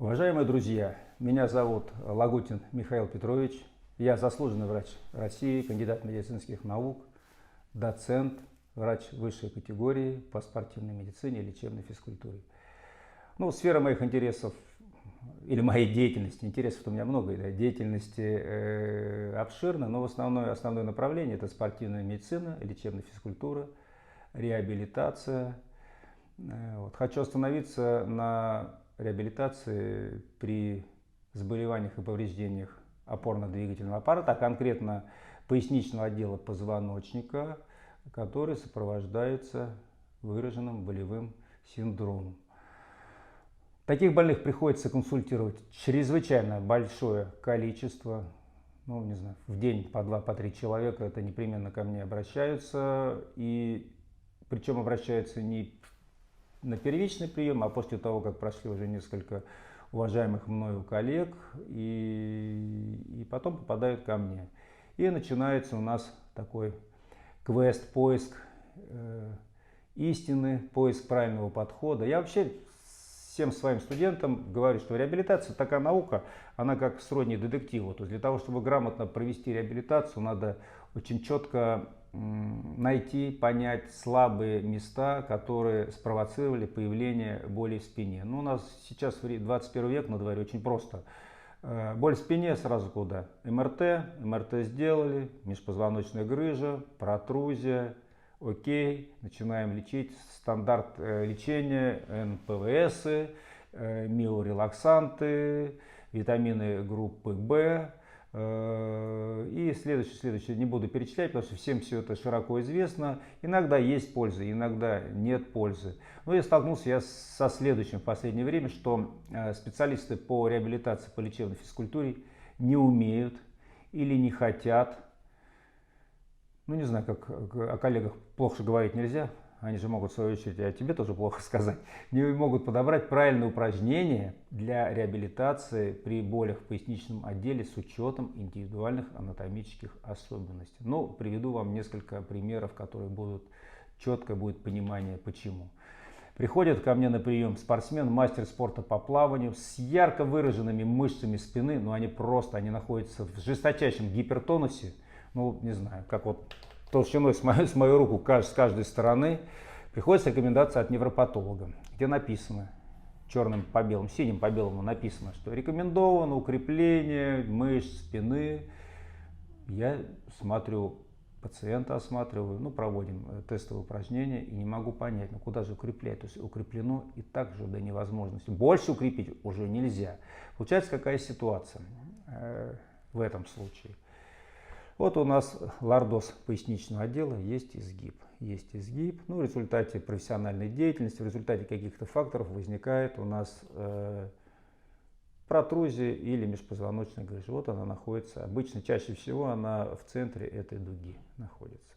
Уважаемые друзья, меня зовут Лагутин Михаил Петрович. Я заслуженный врач России, кандидат медицинских наук, доцент, врач высшей категории по спортивной медицине и лечебной физкультуре. Сфера моих интересов или моей деятельности, интересов у меня много, да, деятельности обширна, но основное направление это спортивная медицина, лечебная физкультура, реабилитация. Хочу остановиться на реабилитации при заболеваниях и повреждениях опорно-двигательного аппарата, а конкретно поясничного отдела позвоночника, который сопровождается выраженным болевым синдромом. Таких больных приходится консультировать чрезвычайно большое количество, в день по 2-3 человека, это непременно ко мне обращаются, и причем обращаются не на первичный прием, а после того, как прошли уже несколько уважаемых мною коллег, и потом попадают ко мне. И начинается у нас такой квест, поиск истины, поиск правильного подхода. Я вообще всем своим студентам говорю, что реабилитация такая наука, она как сродни детективу. То есть для того, чтобы грамотно провести реабилитацию, надо очень четко найти, понять слабые места, которые спровоцировали появление боли в спине. У нас сейчас 21 век на дворе, очень просто. Боль в спине сразу куда? МРТ сделали, межпозвоночная грыжа, протрузия, окей, начинаем лечить, стандарт лечения, НПВС, миорелаксанты, витамины группы В. И следующее не буду перечислять, потому что всем все это широко известно. Иногда есть польза, иногда нет пользы. Но я столкнулся со следующим в последнее время, что специалисты по реабилитации, по лечебной физкультуре не умеют или не хотят. Не знаю, как о коллегах плохо говорить нельзя. Они же могут, в свою очередь, о тебе тоже плохо сказать. Не могут подобрать правильные упражнения для реабилитации при болях в поясничном отделе с учетом индивидуальных анатомических особенностей. Приведу вам несколько примеров, которые четко будет понимание почему. Приходит ко мне на прием спортсмен, мастер спорта по плаванию с ярко выраженными мышцами спины, они находятся в жесточайшем гипертонусе. Не знаю, как толщиной с мою руку с каждой стороны. Приходит рекомендация от невропатолога, где написано черным по белому, синим по белому написано, что рекомендовано укрепление мышц спины. Я смотрю, пациента осматриваю, проводим тестовые упражнения и не могу понять, куда же укреплять. То есть укреплено и так же до невозможности. Больше укрепить уже нельзя. Получается какая ситуация в этом случае? У нас лордоз поясничного отдела, есть изгиб. В результате профессиональной деятельности, в результате каких-то факторов возникает у нас протрузия или межпозвоночная грыжа. Она находится, обычно, чаще всего она в центре этой дуги находится.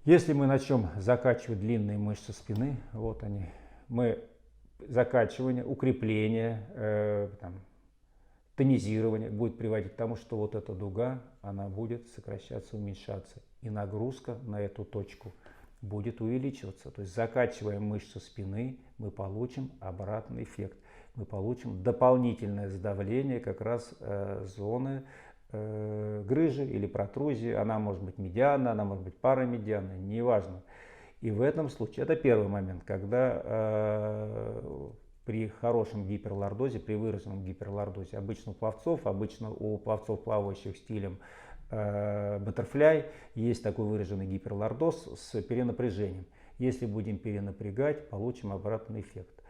Если мы начнем закачивать длинные мышцы спины, закачивание, укрепление, тонизирование будет приводить к тому, что эта дуга, она будет сокращаться, уменьшаться. И нагрузка на эту точку будет увеличиваться. То есть закачивая мышцы спины, мы получим обратный эффект. Мы получим дополнительное сдавление как раз зоны грыжи или протрузии. Она может быть медианна, она может быть парамедианна, неважно. И в этом случае, это первый момент, когда при хорошем гиперлордозе, при выраженном гиперлордозе, обычно у пловцов, плавающих стилем баттерфляй, есть такой выраженный гиперлордоз с перенапряжением. Если будем перенапрягать, получим обратный эффект.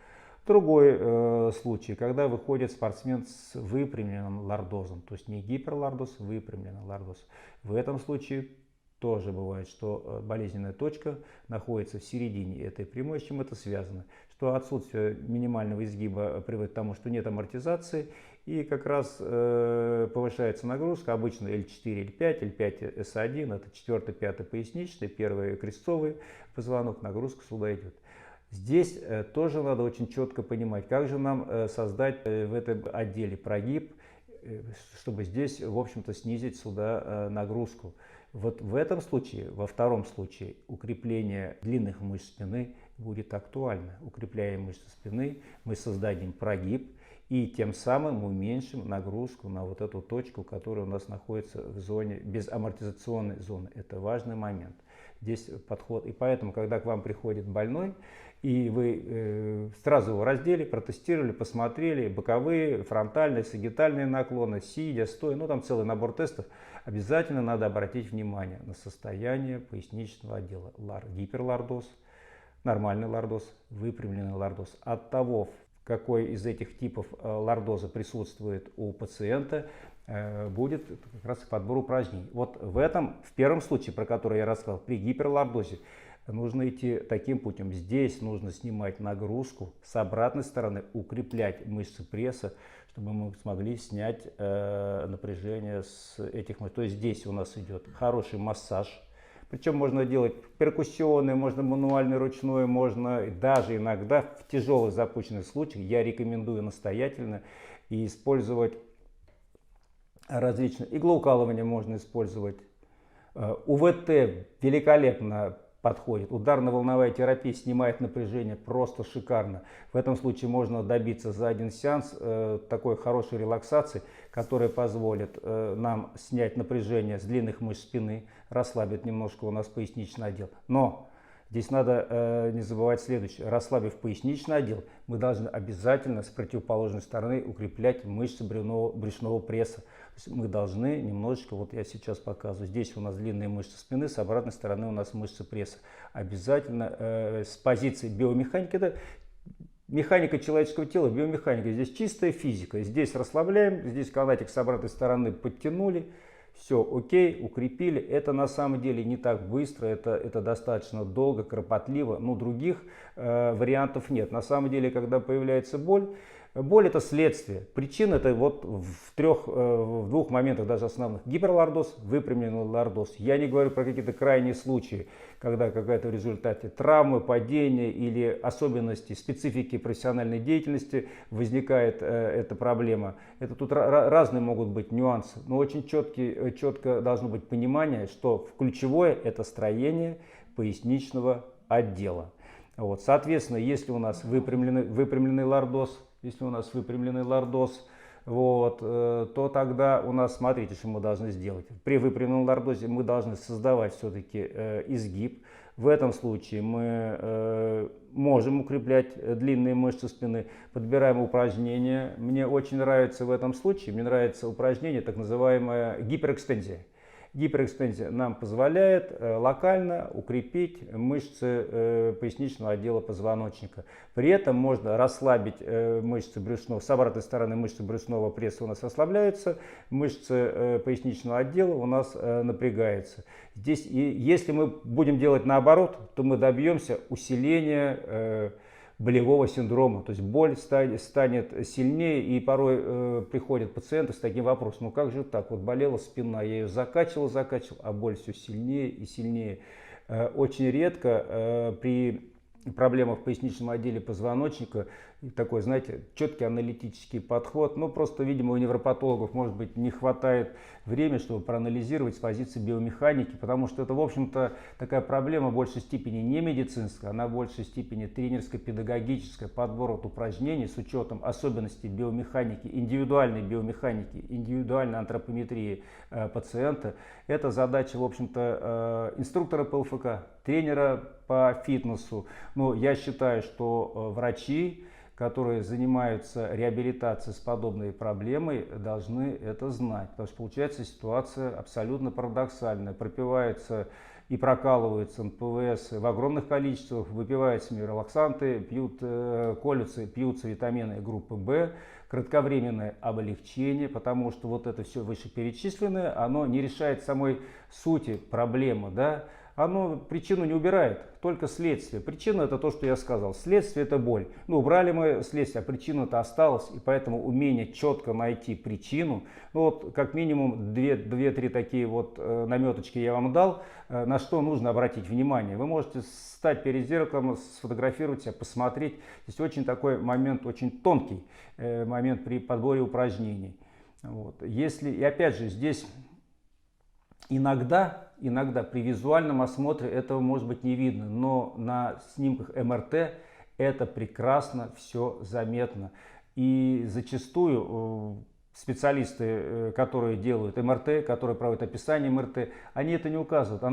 Другой случай, когда выходит спортсмен с выпрямленным лордозом, то есть не гиперлордоз, выпрямленный лордоз. В этом случае тоже бывает, что болезненная точка находится в середине этой прямой. С чем это связано? Что отсутствие минимального изгиба приводит к тому, что нет амортизации, и как раз повышается нагрузка, обычно L4, L5, L5, S1, это 4-5 поясничный, первый крестцовый позвонок, нагрузка сюда идет. Здесь тоже надо очень четко понимать, как же нам создать в этом отделе прогиб, чтобы здесь, в общем-то, снизить сюда нагрузку. В этом случае, во втором случае, укрепление длинных мышц спины будет актуальна. Укрепляя мышцы спины, мы создадим прогиб и тем самым уменьшим нагрузку на вот эту точку, которая у нас находится в зоне, безамортизационной зоны. Это важный момент. Здесь подход. И поэтому, когда к вам приходит больной, и вы сразу его раздели, протестировали, посмотрели боковые, фронтальные, сагитальные наклоны, сидя, стоя, ну там целый набор тестов, обязательно надо обратить внимание на состояние поясничного отдела. Гиперлордоз, нормальный лордоз, выпрямленный лордоз. От того, какой из этих типов лордоза присутствует у пациента, будет как раз подбор упражнений. Вот в первом случае, про который я рассказал, при гиперлордозе, нужно идти таким путем. Здесь нужно снимать нагрузку, с обратной стороны укреплять мышцы пресса, чтобы мы смогли снять напряжение с этих мышц. То есть здесь у нас идет хороший массаж. Причем можно делать перкуссионный, можно мануальный, ручной, можно даже иногда в тяжелых запущенных случаях я рекомендую настоятельно использовать различные иглоукалывания, можно использовать. УВТ великолепно подходит. Ударно-волновая терапия снимает напряжение просто шикарно. В этом случае можно добиться за один сеанс такой хорошей релаксации, которая позволит нам снять напряжение с длинных мышц спины, расслабит немножко у нас поясничный отдел. Но здесь надо не забывать следующее. Расслабив поясничный отдел, мы должны обязательно с противоположной стороны укреплять мышцы брюшного пресса. То есть мы должны немножечко, вот я сейчас показываю, здесь у нас длинные мышцы спины, с обратной стороны у нас мышцы пресса. Обязательно с позиции биомеханики, это механика человеческого тела, биомеханика, здесь чистая физика. Здесь расслабляем, здесь канатик с обратной стороны подтянули. Все, окей, укрепили. Это на самом деле не так быстро, это достаточно долго, кропотливо, но других вариантов нет. На самом деле, когда появляется боль, боль это следствие. Причина это вот в двух моментах даже основных. Гиперлордоз, выпрямленный лордоз. Я не говорю про какие-то крайние случаи, когда какая-то в результате травмы, падения или особенностей специфики профессиональной деятельности возникает эта проблема. Это тут разные могут быть нюансы, но очень четко должно быть понимание, что ключевое это строение поясничного отдела. Вот, соответственно, если у нас выпрямленный лордоз, вот, то тогда у нас, смотрите, что мы должны сделать. При выпрямленном лордозе мы должны создавать все-таки изгиб. В этом случае мы можем укреплять длинные мышцы спины, подбираем упражнения. Мне очень нравится в этом случае, упражнение, так называемая гиперэкстензия. Гиперэкстензия нам позволяет локально укрепить мышцы поясничного отдела позвоночника. При этом можно расслабить мышцы брюшного, с обратной стороны мышцы брюшного пресса у нас расслабляются, мышцы поясничного отдела у нас напрягаются. Здесь, если мы будем делать наоборот, то мы добьемся усиления болевого синдрома, то есть боль станет сильнее, и порой приходят пациенты с таким вопросом: ну как же так, вот болела спина, я ее закачивал, а боль все сильнее и сильнее. Очень редко при проблемах в поясничном отделе позвоночника такой, знаете, четкий аналитический подход. Ну, просто, видимо, у невропатологов, может быть, не хватает времени, чтобы проанализировать с позиции биомеханики, потому что это, в общем-то, такая проблема в большей степени не медицинская, она в большей степени тренерско-педагогическая, подбор упражнений с учетом особенностей биомеханики, индивидуальной антропометрии пациента. Это задача, в общем-то, инструктора по ЛФК, тренера по фитнесу. Но я считаю, что врачи, которые занимаются реабилитацией с подобной проблемой, должны это знать. Потому что получается ситуация абсолютно парадоксальная. Пропиваются и прокалываются НПВС в огромных количествах, выпиваются миорелаксанты, колются, пьются витамины группы В, кратковременное облегчение, потому что вот это все вышеперечисленное, оно не решает самой сути проблемы, да? Оно причину не убирает, только следствие. Причина это то, что я сказал. Следствие это боль. Ну, убрали мы следствие, а причина-то осталась. И поэтому умение четко найти причину, ну вот как минимум 2-3 такие вот наметочки я вам дал, на что нужно обратить внимание. Вы можете встать перед зеркалом, сфотографировать себя, посмотреть. Здесь очень такой момент, очень тонкий момент при подборе упражнений. Вот. И опять же здесь Иногда при визуальном осмотре этого может быть не видно, но на снимках МРТ это прекрасно все заметно. И зачастую специалисты, которые делают МРТ, которые проводят описание МРТ, они это не указывают.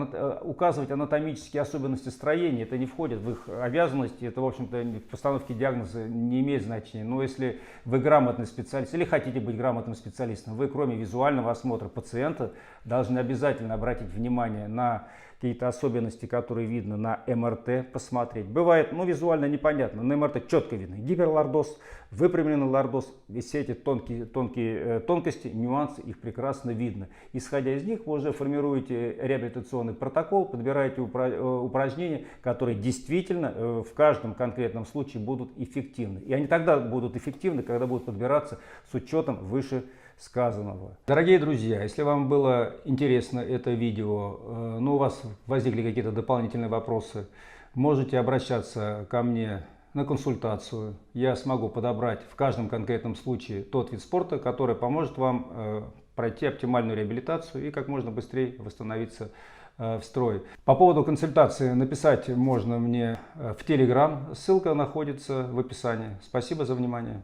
Указывать анатомические особенности строения, это не входит в их обязанности, это, в общем-то, в постановке диагноза не имеет значения. Но если вы грамотный специалист или хотите быть грамотным специалистом, вы, кроме визуального осмотра пациента, должны обязательно обратить внимание на какие-то особенности, которые видно на МРТ, посмотреть. Бывает, визуально непонятно, на МРТ четко видно гиперлордоз, выпрямленный лордоз, все эти тонкие тонкости, нюансы, их прекрасно видно. Исходя из них, вы уже формируете реабилитационный протокол, подбираете упражнения, которые действительно в каждом конкретном случае будут эффективны. И они тогда будут эффективны, когда будут подбираться с учетом вышесказанного. Дорогие друзья, если вам было интересно это видео, но у вас возникли какие-то дополнительные вопросы, можете обращаться ко мне на консультацию. Я смогу подобрать в каждом конкретном случае тот вид спорта, который поможет вам пройти оптимальную реабилитацию и как можно быстрее восстановиться в строй. По поводу консультации написать можно мне в Telegram, ссылка находится в описании. Спасибо за внимание.